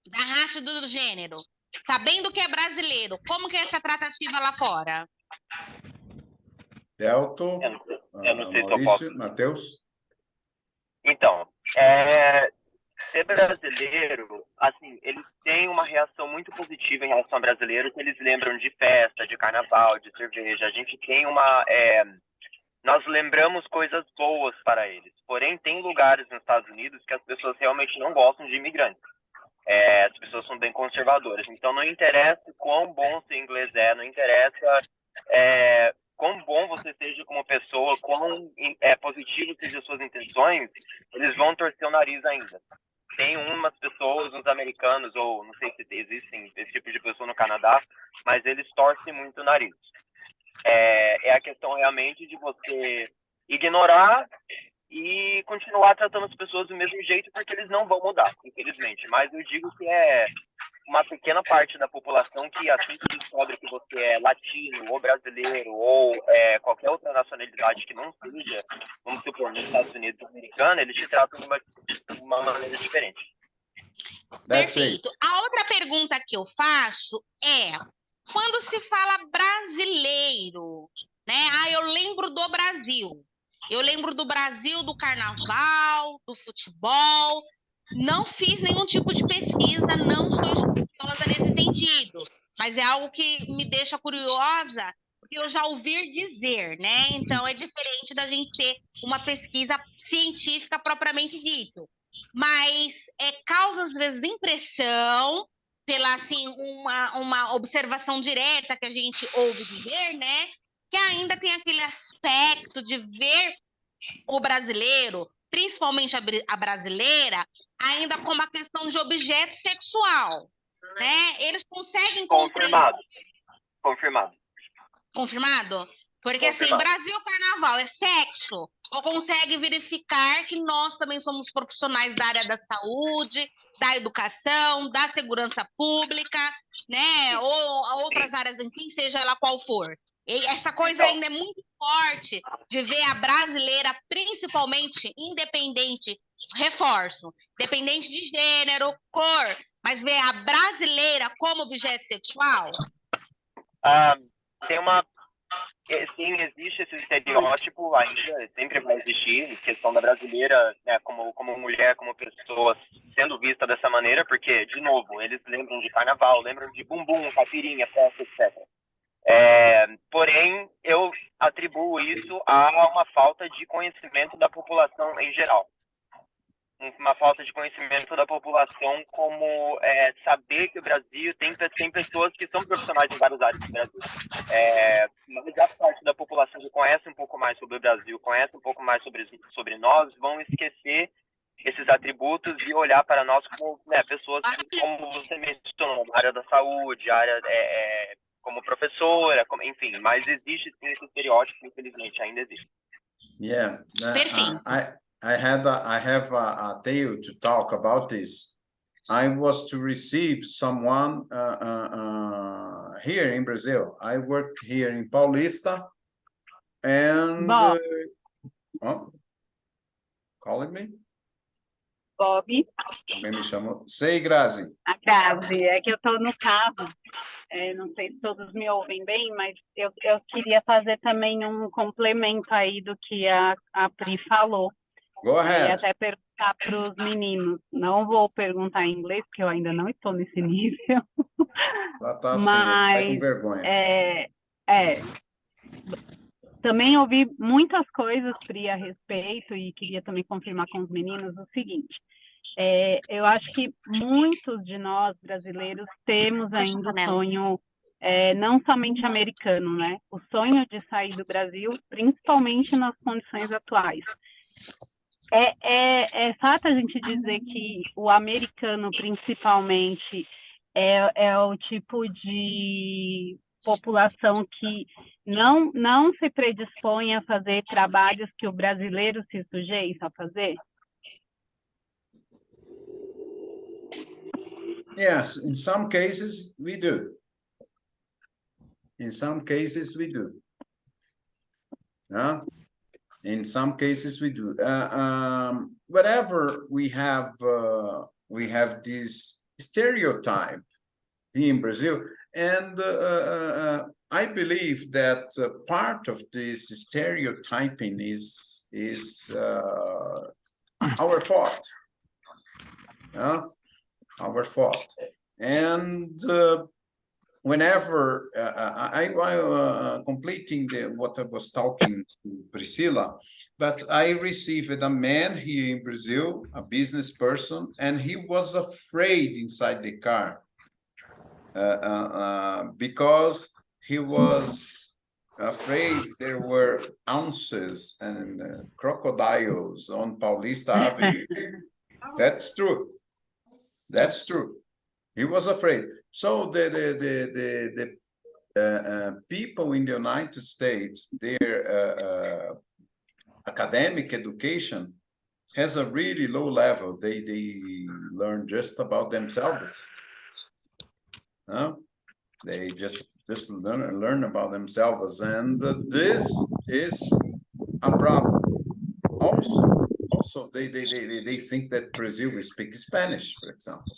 da raça e do gênero, sabendo que é brasileiro, como que é essa tratativa lá fora? Delto, Eu não sei se eu Maurício, posso. Matheus. Então, ser brasileiro, assim, eles têm uma reação muito positiva em relação a brasileiros, eles lembram de festa, de carnaval, de cerveja. A gente tem nós lembramos coisas boas para eles. Porém, tem lugares nos Estados Unidos que as pessoas realmente não gostam de imigrantes. As pessoas são bem conservadoras. Então, não interessa quão bom seu inglês é, não interessa quão bom você seja como pessoa, quão positivo sejam as suas intenções, eles vão torcer o nariz ainda. Tem umas pessoas, uns americanos, ou não sei se existem esse tipo de pessoa no Canadá, mas eles torcem muito o nariz. É a questão realmente de você ignorar e continuar tratando as pessoas do mesmo jeito, porque eles não vão mudar, infelizmente. Mas eu digo que uma pequena parte da população que assim que descobre que você é latino, ou brasileiro, ou qualquer outra nacionalidade que não seja, vamos supor, nos Estados Unidos americano, eles te tratam de uma maneira diferente. Perfeito. A outra pergunta que eu faço é, quando se fala brasileiro, né? Eu lembro do Brasil. Eu lembro do Brasil, do carnaval, do futebol. Não fiz nenhum tipo de pesquisa, não sou estudiosa nesse sentido, mas é algo que me deixa curiosa, porque eu já ouvi dizer, né? Então é diferente da gente ter uma pesquisa científica propriamente dito. Mas causa, às vezes, impressão pela, assim, uma observação direta que a gente ouve dizer, né? Que ainda tem aquele aspecto de ver o brasileiro, principalmente a brasileira, ainda como a questão de objeto sexual, né? Eles conseguem compreender... Confirmado. Confirmado? Porque, assim, Brasil Carnaval é sexo? Ou consegue verificar que nós também somos profissionais da área da saúde, da educação, da segurança pública, né? Ou outras áreas, enfim, seja ela qual for. E essa coisa ainda é muito forte de ver a brasileira, principalmente independente, reforço, independente de gênero, cor, mas ver a brasileira como objeto sexual? Tem uma... Sim, existe esse estereótipo ainda, sempre vai existir, questão da brasileira, né, como mulher, como pessoa sendo vista dessa maneira, porque, de novo, eles lembram de carnaval, lembram de bumbum, caipirinha, festa, etc. Porém, eu atribuo isso a uma falta de conhecimento da população em geral. Uma falta de conhecimento da população, como saber que o Brasil tem pessoas que são profissionais em várias áreas do Brasil. Mas a parte da população que conhece um pouco mais sobre o Brasil, conhece um pouco mais sobre nós, vão esquecer esses atributos e olhar para nós como pessoas que, como você mencionou, na área da saúde, área como professora, enfim, mas existe sim esse estereótipo, infelizmente, ainda existe. Yeah, I have a tale to talk about this. I was to receive someone here in Brazil. I worked here in Paulista, and calling me? Bob. Alguém me chamou? Sei, Grazi. A Grazi, é que eu estou no carro. Não sei se todos me ouvem bem, mas eu queria fazer também um complemento aí do que a Pri falou. Go ahead. E até perguntar para os meninos. Não vou perguntar em inglês, porque eu ainda não estou nesse nível. Ela tá assim, tá com vergonha. Também ouvi muitas coisas, Pri, a respeito, e queria também confirmar com os meninos o seguinte. Eu acho que muitos de nós, brasileiros, temos ainda o sonho, não somente americano, né? O sonho de sair do Brasil, principalmente nas condições atuais. É fato a gente dizer que o americano, principalmente, é o tipo de população que não se predispõe a fazer trabalhos que o brasileiro se sujeita a fazer? Yes, in some cases we do. In some cases we do. In some cases we do. Whatever we have this stereotype here in Brazil, and I believe that part of this stereotyping is our fault. Our fault. And whenever I completing what I was talking to Priscilla, but I received a man here in Brazil, a business person, and he was afraid inside the car because he was afraid there were ounces and crocodiles on Paulista Avenue. That's true. That's true. He was afraid. So the people in the United States, their academic education has a really low level. They learn just about themselves. They just learn about themselves, and this is a problem. Also, they think that Brazil will speak Spanish, for example.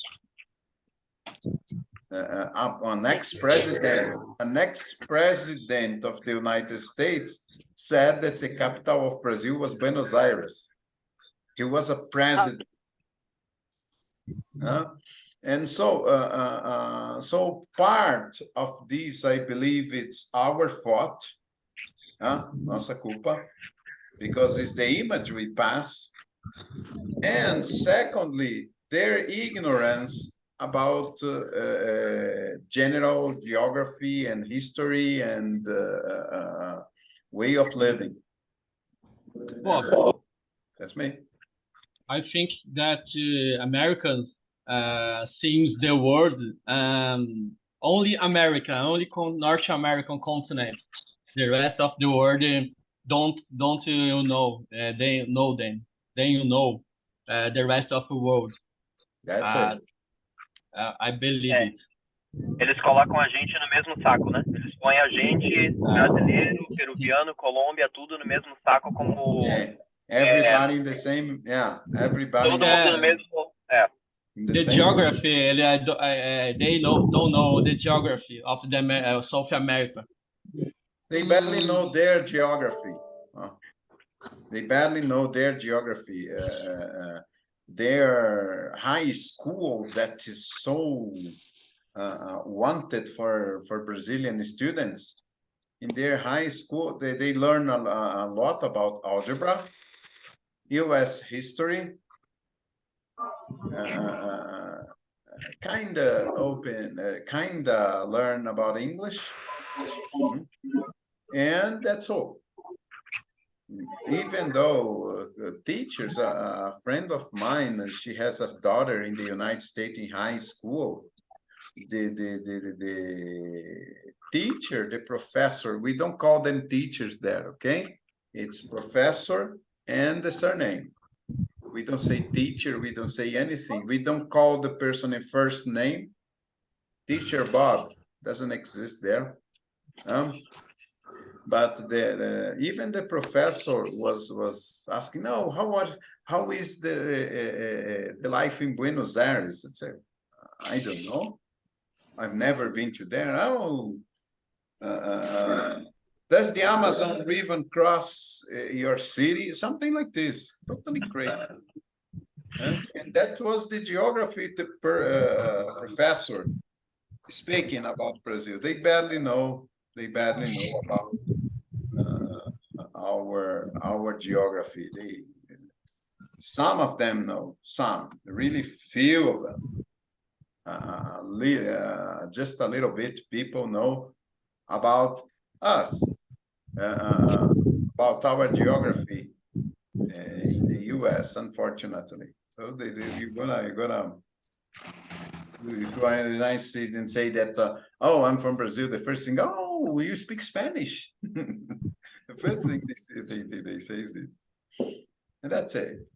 An ex-president of the United States said that the capital of Brazil was Buenos Aires. He was a president. And so, so part of this, I believe it's our fault, nossa culpa, because it's the image we pass. And secondly, their ignorance about general geography and history and way of living. Bob, that's me. I think that Americans seems the world only America, only North American continent. The rest of the world don't you know? They know them. Then you know the rest of the world. That's it. I believe it. Eles colocam a gente no mesmo saco, né? Eles põem a gente, brasileiro, peruviano, Colômbia, tudo no mesmo saco como... Everybody in the same, everybody todo mundo no mesmo, The geography, they don't know the geography of the South America. They barely know their geography. They barely know their geography. Their high school that is so wanted for Brazilian students. In their high school, they learn a lot about algebra, U.S. history, kind of learn about English, and that's all. Even though teachers, a friend of mine, she has a daughter in the United States in high school. The teacher, the professor, we don't call them teachers there, okay? It's professor and the surname. We don't say teacher, we don't say anything. We don't call the person a first name. Teacher Bob doesn't exist there. But even the professor was asking, no, how is the life in Buenos Aires? I said, I don't know. I've never been to there. Oh, does the Amazon River cross your city? Something like this. Totally crazy. And that was the geography professor speaking about Brazil. They barely know. They barely know about our geography. Some of them know. Some, really few of them. Just a little bit. People know about us, about our geography in the U.S. Unfortunately. So you're gonna. If you are in the United States and say that, oh, I'm from Brazil, the first thing, oh, you speak Spanish. The first thing they say is this. And that's it.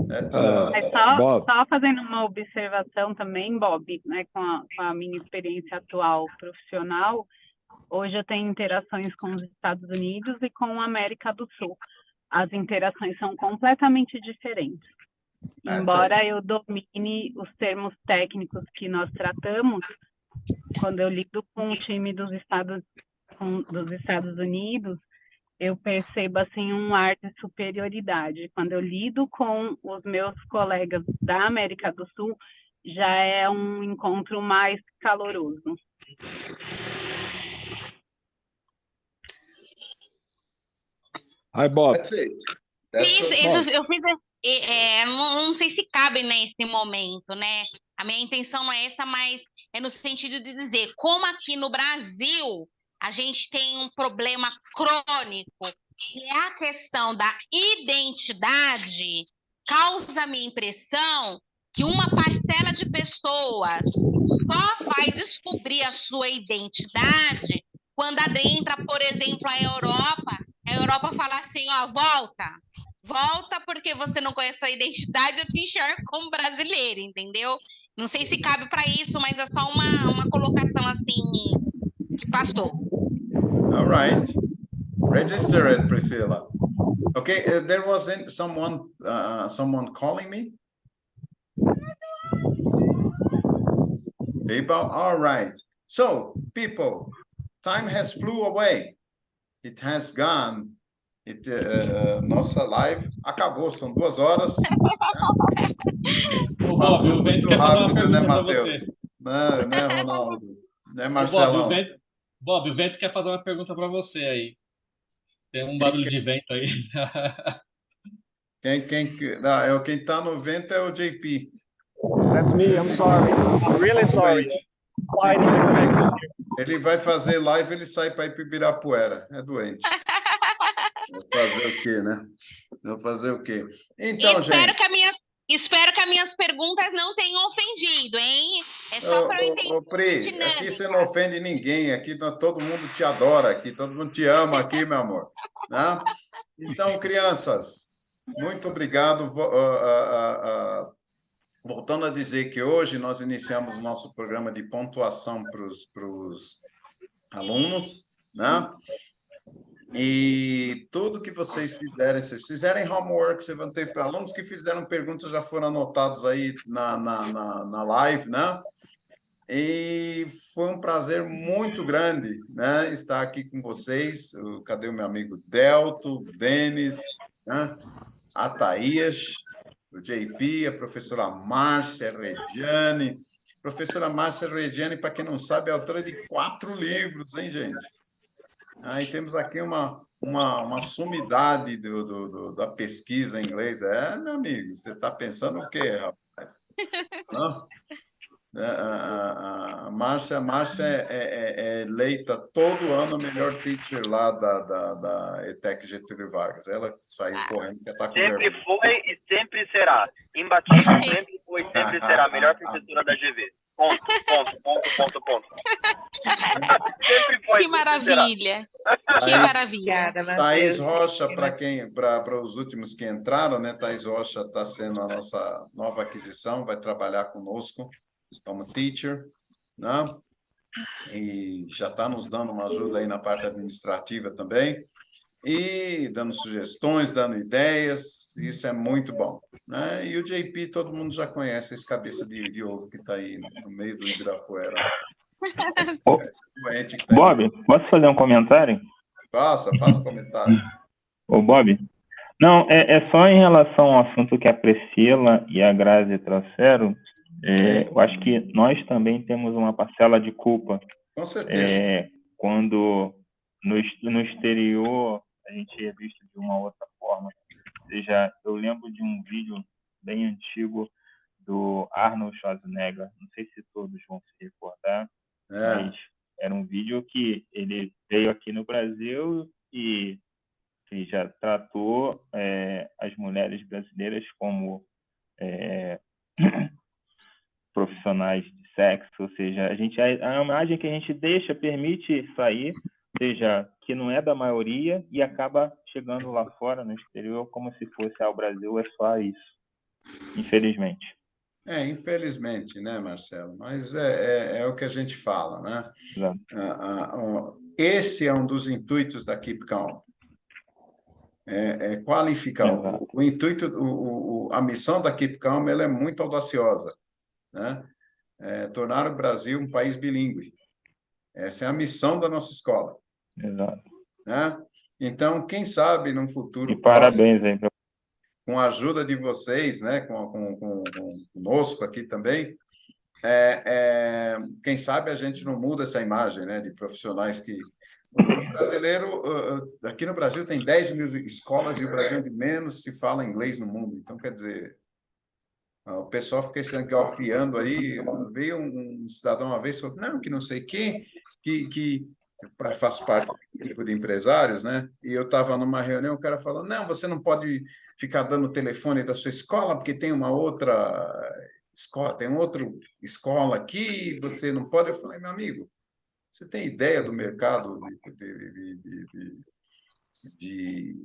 That's, só fazendo uma observação também, Bob, né, com a minha experiência atual profissional, hoje eu tenho interações com os Estados Unidos e com a América do Sul. As interações são completamente diferentes. Embora eu domine os termos técnicos que nós tratamos, quando eu lido com o time dos Estados Unidos, eu percebo assim um ar de superioridade. Quando eu lido com os meus colegas da América do Sul, já é um encontro mais caloroso. Hi, Bob. That's it. Eu fiz, não sei se cabe nesse momento, né? A minha intenção não é essa, mas é no sentido de dizer, como aqui no Brasil a gente tem um problema crônico, que é a questão da identidade, causa a minha impressão que uma parcela de pessoas só vai descobrir a sua identidade quando adentra, por exemplo, a Europa fala assim, ó, volta porque você não conhece a sua identidade, eu te enxergo como brasileira, entendeu? Não sei se cabe para isso, mas é só uma colocação assim que passou. All right. Register it, Priscilla. Okay, there wasn't someone calling me. People, all right. So, people, time has flew away. It has gone. Nossa live acabou, são 2 horas. Ô, Bob, Passou o Vento muito quer fazer uma rápido, né, pergunta para Matheus? você. Né, Ronaldo? Né, Ô, Marcelão? Bob, o Vento quer fazer uma pergunta para você aí. Tem um Quem barulho quer? de vento aí. Quem tá no vento é o JP. That's me, I'm sorry. I'm really sorry. Quite JP é disconnected doente. here. Ele vai fazer live, ele sai para ir para Ibirapuera. É doente. Vou fazer o quê, né? Vou fazer o quê? Então, gente. Espero que as minhas perguntas não tenham ofendido, hein? É só para eu entender. Pri, aqui você não ofende ninguém. Aqui todo mundo te adora. Aqui todo mundo te ama aqui, meu amor. Né? Então, crianças, muito obrigado. Voltando a dizer que hoje nós iniciamos o nosso programa de pontuação para os alunos, né? E tudo que vocês fizerem, se fizerem homework, vocês vão ter alunos que fizeram perguntas, já foram anotados aí na live, né? E foi um prazer muito grande, né, estar aqui com vocês. Cadê o meu amigo Delto, Denis, né? A Thaís, o JP, a professora Márcia Regiane. Professora Márcia Regiane, para quem não sabe, é autora de 4 livros, hein, gente? Aí temos aqui uma sumidade da pesquisa em inglês. Meu amigo, você está pensando o quê, rapaz? A Márcia é eleita todo ano a melhor teacher lá da ETEC Getúlio Vargas. Ela saiu correndo, que está com Sempre vergonha. foi e sempre será. Imbatível, sempre foi e sempre será. A melhor professora da GV. Ponto, ponto, ponto, ponto, ponto. Sempre foi. Que maravilha! Que maravilha! Thaís Rocha, para os últimos que entraram, né? Thaís Rocha está sendo a nossa nova aquisição, vai trabalhar conosco como teacher, né? E já está nos dando uma ajuda aí na parte administrativa também, e dando sugestões, dando ideias, isso é muito bom, né? E o JP, todo mundo já conhece, esse cabeça de ovo que está aí no meio do Ibirapuera. Bob, posso fazer um comentário? Faça comentário. Ô, Bob, não, é só em relação ao assunto que a Priscila e a Grazi trouxeram. Eu acho que nós também temos uma parcela de culpa. Com certeza. Quando no exterior a gente é visto de uma outra forma. Ou seja, eu lembro de um vídeo bem antigo do Arnold Schwarzenegger, não sei se todos vão se recordar, mas era um vídeo que ele veio aqui no Brasil e já tratou as mulheres brasileiras como profissionais de sexo, ou seja, a imagem que a gente deixa permite sair, ou seja, que não é da maioria e acaba chegando lá fora, no exterior, como se fosse o Brasil é só isso, infelizmente. Infelizmente, né, Marcelo? Mas é o que a gente fala, né? Esse é um dos intuitos da Keep Calm. Qualificar. O intuito, a missão da Keep Calm, ela é muito audaciosa, né? Tornar o Brasil um país bilíngue. Essa é a missão da nossa escola. Exato. Né? Então, quem sabe, num futuro parabéns próximo, aí. Com a ajuda de vocês, né, conosco aqui também, quem sabe a gente não muda essa imagem, né, de profissionais que... O brasileiro, aqui no Brasil tem 10 mil escolas e o Brasil é onde menos se fala inglês no mundo. Então, quer dizer, o pessoal fica se engalfiando aí. Veio um cidadão uma vez e falou, não, que não sei quem, que faz parte do grupo de empresários, né? E eu estava numa reunião, o cara falou, não, você não pode ficar dando o telefone da sua escola, porque tem uma outra escola, tem outra escola aqui, você não pode. Eu falei, meu amigo, você tem ideia do mercado de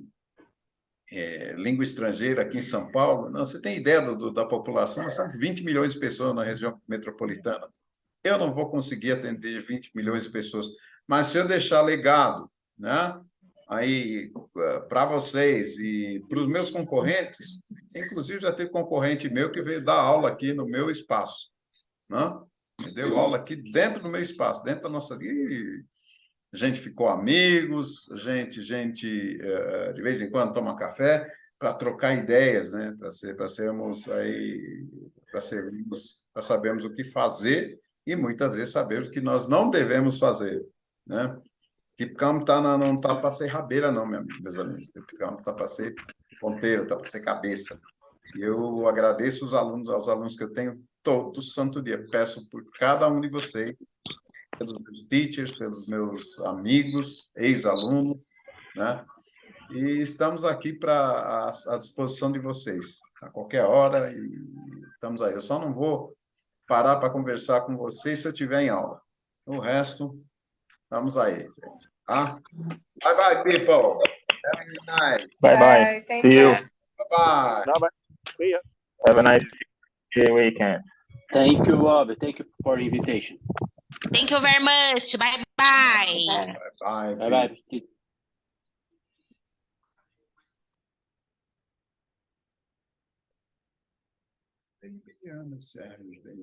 língua estrangeira aqui em São Paulo, não, você tem ideia da população? São 20 milhões de pessoas na região metropolitana. Eu não vou conseguir atender 20 milhões de pessoas, mas se eu deixar legado, né, aí para vocês e para os meus concorrentes, inclusive já teve concorrente meu que veio dar aula aqui no meu espaço, né? Me deu aula aqui dentro do meu espaço, dentro da nossa. E a gente ficou amigos, de vez em quando toma café para trocar ideias, né? Para sermos aí, para sabermos o que fazer e muitas vezes sabermos o que nós não devemos fazer, né? Tipcampo não tá para ser rabeira, não, meus amigos. Tipcampo tá para ser ponteiro, tá para ser cabeça. E eu agradeço aos alunos que eu tenho todo santo dia. Peço por cada um de vocês, pelos meus teachers, pelos meus amigos, ex-alunos, né? E estamos aqui à disposição de vocês, a qualquer hora, e estamos aí. Eu só não vou parar para conversar com vocês se eu estiver em aula. O resto, estamos aí, gente. Tá? Bye, bye, people. Have a good night. Bye bye. Thank See you. you. Bye-bye. Bye, bye. See ya. Have a nice weekend. Thank you, Bob. Thank you for the invitation. Thank you very much. Bye bye. Bye-bye. Bye bye. Tem 20 anos, Sérgio.